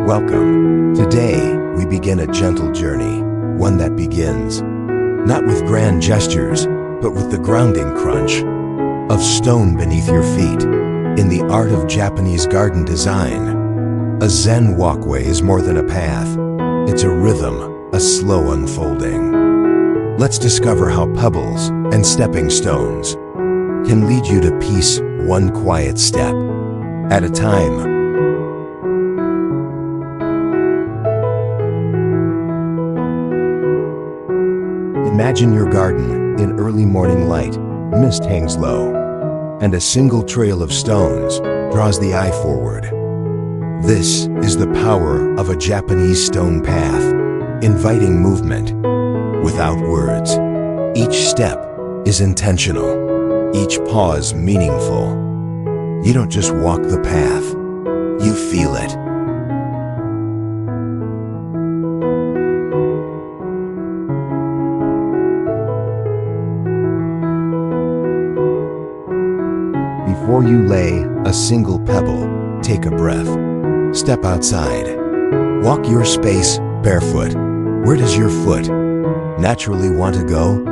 Welcome. Today, we begin a gentle journey, one that begins not with grand gestures, but with the grounding crunch of stone beneath your feet. In the art of Japanese garden design, a Zen walkway is more than a path. It's a rhythm, a slow unfolding. Let's discover how pebbles and stepping stones can lead you to peace, one quiet step at a time. Imagine your garden in early morning light. Mist hangs low, and a single trail of stones draws the eye forward. This is the power of a Japanese stone path, inviting movement without words. Each step is intentional, each pause meaningful. You don't just walk the path, you feel it. Before you lay a single pebble, take a breath. Step outside. Walk your space barefoot. Where does your foot naturally want to go?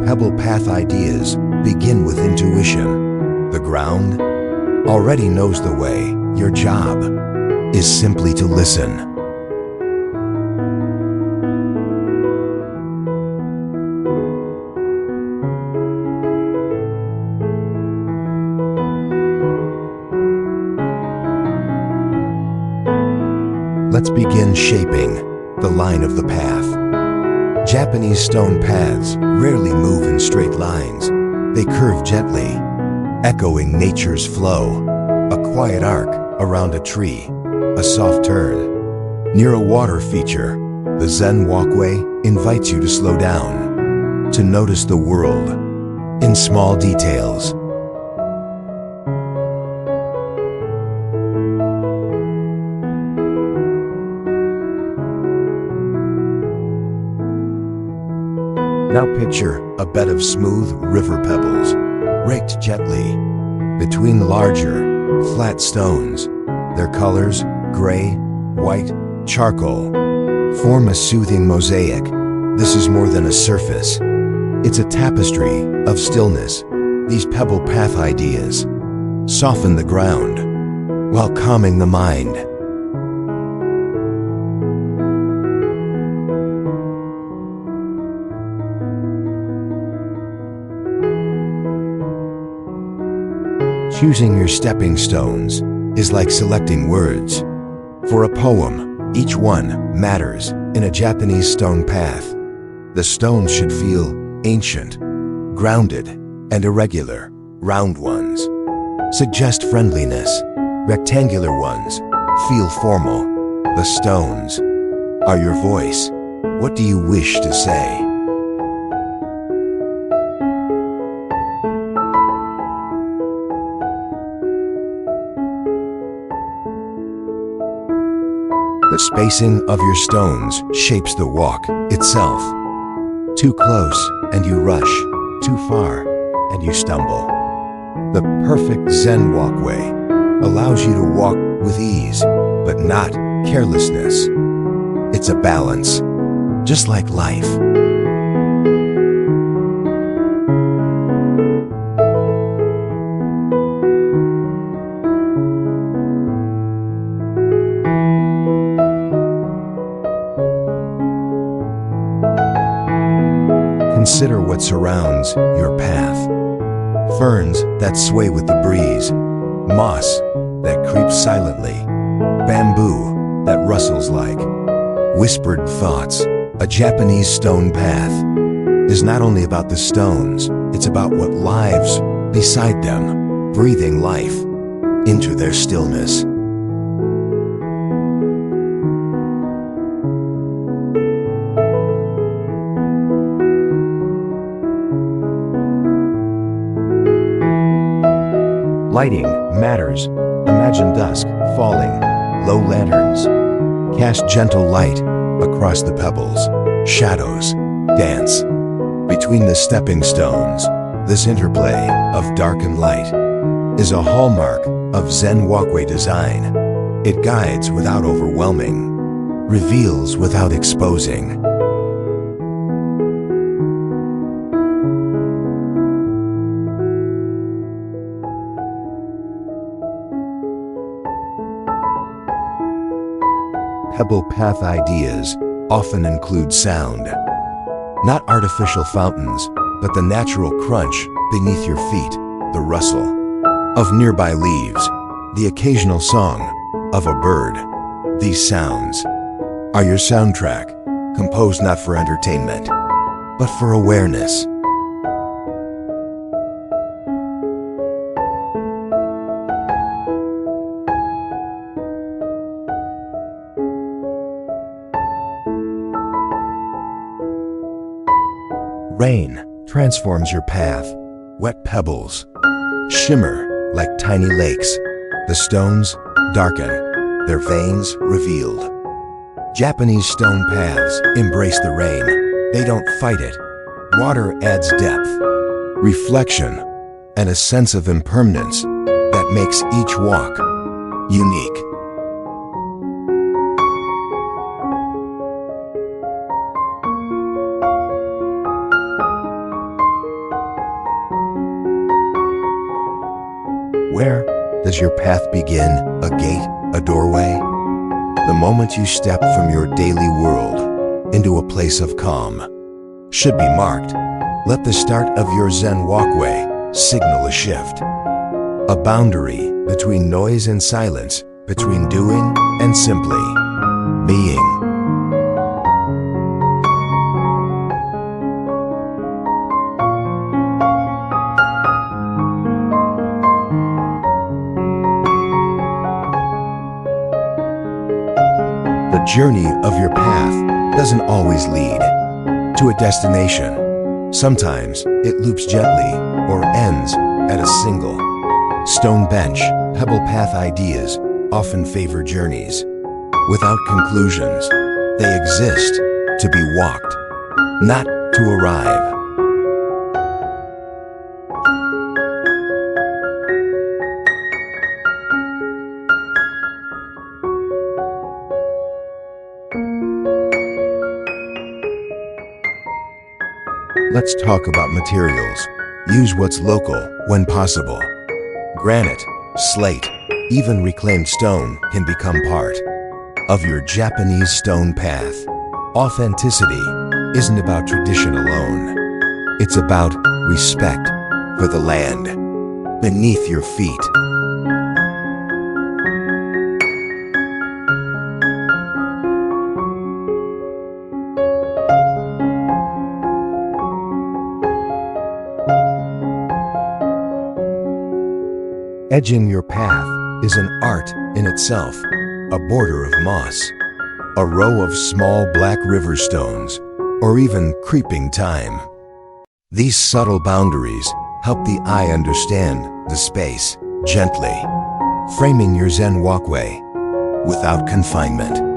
Pebble path ideas begin with intuition. The ground already knows the way. Your job is simply to listen. Let's begin shaping the line of the path. Japanese stone paths rarely move in straight lines. They curve gently, echoing nature's flow. A quiet arc around a tree, a soft turn near a water feature. The Zen Walkway invites you to slow down, to notice the world in small details. Now picture a bed of smooth river pebbles, raked gently between larger, flat stones. Their colors, gray, white, charcoal, form a soothing mosaic. This is more than a surface. It's a tapestry of stillness. These pebble path ideas soften the ground while calming the mind. Choosing your stepping stones is like selecting words. For a poem, each one matters in a Japanese stone path. The stones should feel ancient, grounded, and irregular. Round ones suggest friendliness. Rectangular ones feel formal. The stones are your voice. What do you wish to say? The spacing of your stones shapes the walk itself. Too close and you rush, too far and you stumble. The perfect Zen walkway allows you to walk with ease, but not carelessness. It's a balance, just like life. Consider what surrounds your path. Ferns that sway with the breeze, moss that creeps silently, bamboo that rustles like whispered thoughts. A Japanese stone path is not only about the stones, it's about what lives beside them, breathing life into their stillness. Lighting matters. Imagine dusk falling, low lanterns cast gentle light across the pebbles. Shadows dance between the stepping stones. This interplay of dark and light is a hallmark of Zen walkway design. It guides without overwhelming, reveals without exposing. Pebble path ideas often include sound. Not artificial fountains, but the natural crunch beneath your feet, the rustle of nearby leaves, the occasional song of a bird. These sounds are your soundtrack, composed not for entertainment, but for awareness. Rain transforms your path. Wet pebbles shimmer like tiny lakes. The stones darken, their veins revealed. Japanese stone paths embrace the rain. They don't fight it. Water adds depth, reflection, and a sense of impermanence that makes each walk unique. Where does your path begin? A gate? A doorway? The moment you step from your daily world into a place of calm should be marked. Let the start of your Zen Walkway signal a shift. A boundary between noise and silence, between doing and simply being. The journey of your path doesn't always lead to a destination. Sometimes it loops gently or ends at a single stone bench. Pebble path ideas often favor journeys without conclusions. They exist to be walked, not to arrive. Let's talk about materials. Use what's local when possible. Granite, slate, even reclaimed stone can become part of your Japanese stone path. Authenticity isn't about tradition alone. It's about respect for the land beneath your feet. Edging your path is an art in itself. A border of moss, a row of small black river stones, or even creeping thyme. These subtle boundaries help the eye understand the space gently, framing your Zen walkway without confinement.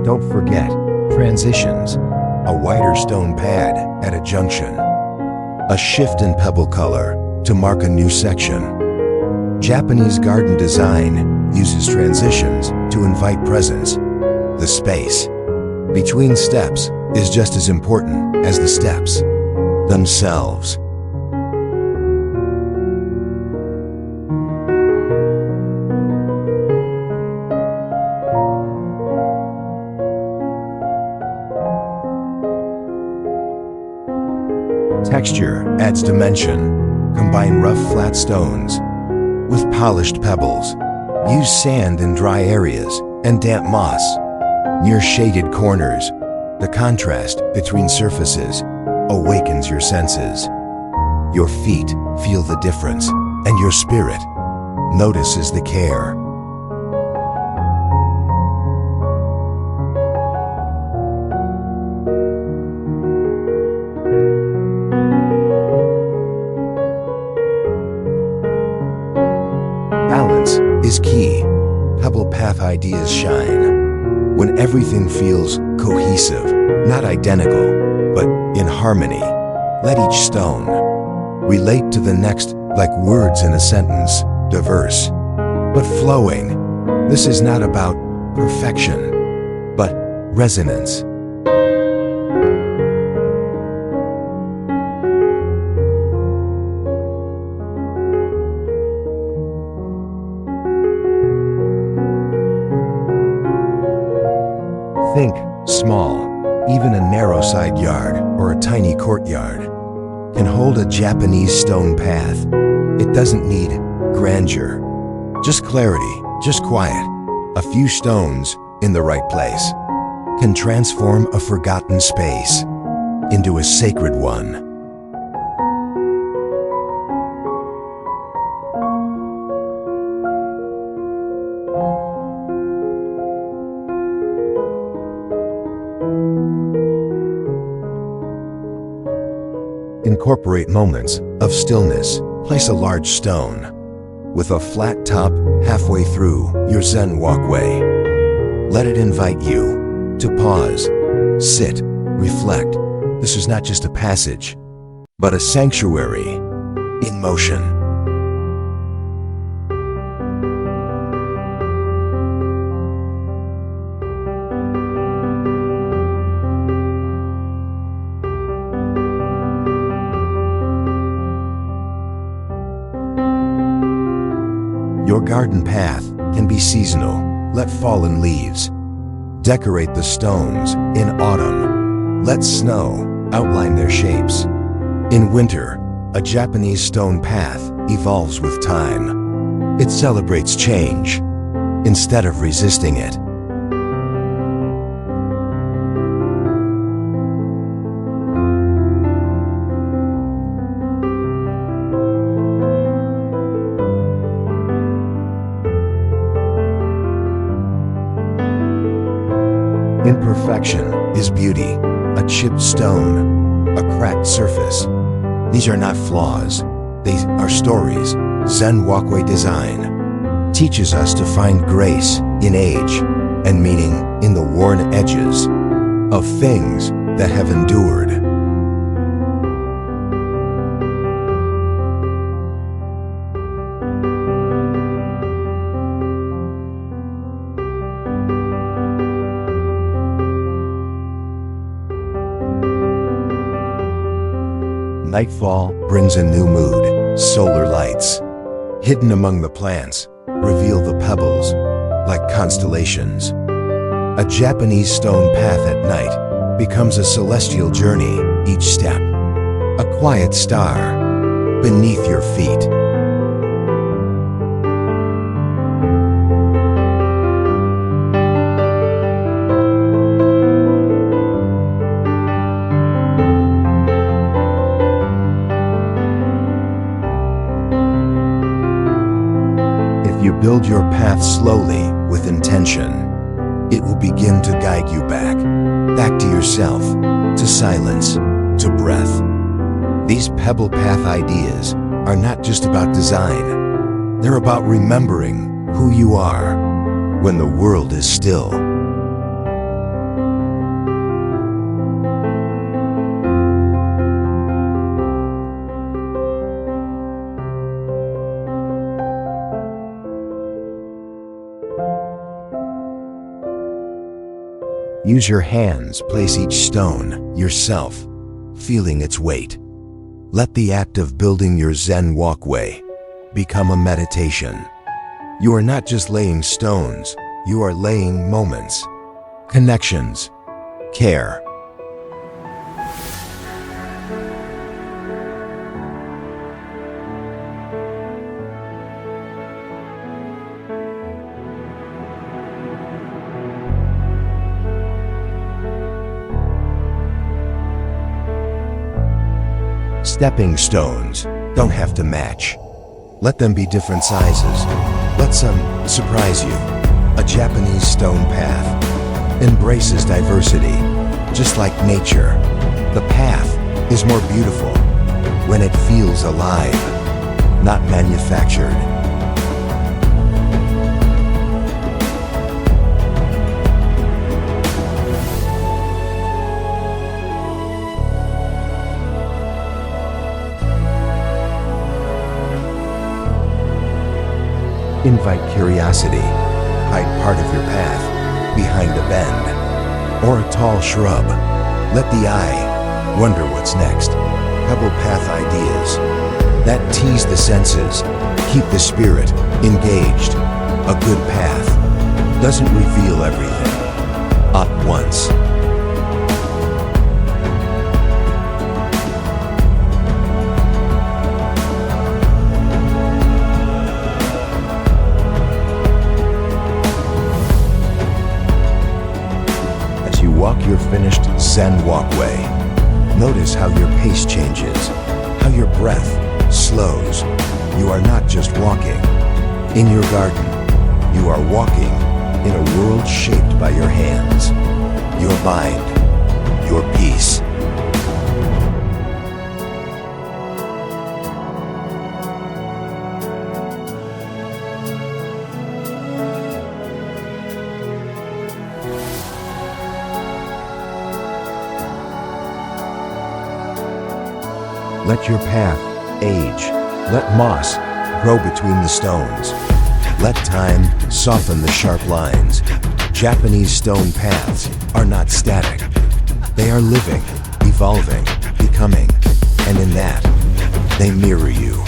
Don't forget transitions, a wider stone pad at a junction, a shift in pebble color to mark a new section. Japanese garden design uses transitions to invite presence. The space between steps is just as important as the steps themselves. Texture adds dimension. Combine rough, flat stones with polished pebbles. Use sand in dry areas and damp moss near shaded corners. The contrast between surfaces awakens your senses. Your feet feel the difference, and your spirit notices the care. Balance is key. pebble path ideas shine. When everything feels cohesive, not identical, but in harmony. Let each stone relate to the next like words in a sentence, diverse, but flowing. This is not about perfection, but resonance. Think small. Even a narrow side yard or a tiny courtyard can hold a Japanese stone path. It doesn't need grandeur, just clarity, just quiet. A few stones in the right place can transform a forgotten space into a sacred one. Incorporate moments of stillness. Place a large stone with a flat top halfway through your Zen walkway. Let it invite you to pause, sit, reflect. This is not just a passage, but a sanctuary in motion. Your garden path can be seasonal. Let fallen leaves decorate the stones in autumn. Let snow outline their shapes. In winter, a Japanese stone path evolves with time. It celebrates change instead of resisting it. Imperfection is beauty. A chipped stone, a cracked surface. These are not flaws. These are stories. Zen Walkway design teaches us to find grace in age and meaning in the worn edges of things that have endured. Nightfall brings a new mood. Solar lights, hidden among the plants, reveal the pebbles like constellations. A Japanese stone path at night becomes a celestial journey, each step a quiet star beneath your feet. You build your path slowly with intention. It will begin to guide you back to yourself, to silence, to breath. These pebble path ideas are not just about design. They're about remembering who you are when the world is still. Use your hands, place each stone yourself, feeling its weight. Let the act of building your Zen walkway become a meditation. You are not just laying stones, you are laying moments, connections, care. Stepping stones don't have to match. Let them be different sizes. Let some surprise you. A Japanese stone path embraces diversity, just like nature. The path is more beautiful when it feels alive, not manufactured. Invite curiosity. Hide part of your path behind a bend or a tall shrub. Let the eye wonder what's next. Pebble path ideas that tease the senses, keep the spirit engaged. A good path doesn't reveal everything at once. As you walk your finished Zen Walkway, notice how your pace changes, how your breath slows. You are not just walking in your garden, you are walking in a world shaped by your hands, your mind, your peace. Let your path age. Let moss grow between the stones. Let time soften the sharp lines. Japanese stone paths are not static. They are living, evolving, becoming, and in that, they mirror you.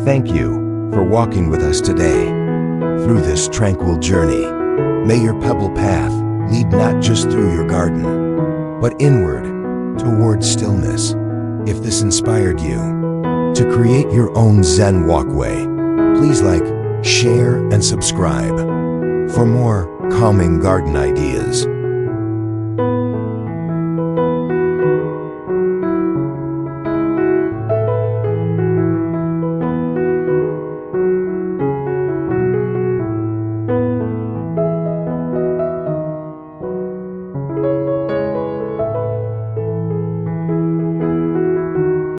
Thank you for walking with us today through this tranquil journey. May your pebble path lead not just through your garden, but inward towards stillness. If this inspired you to create your own Zen Walkway, please like, share, and subscribe for more calming garden ideas.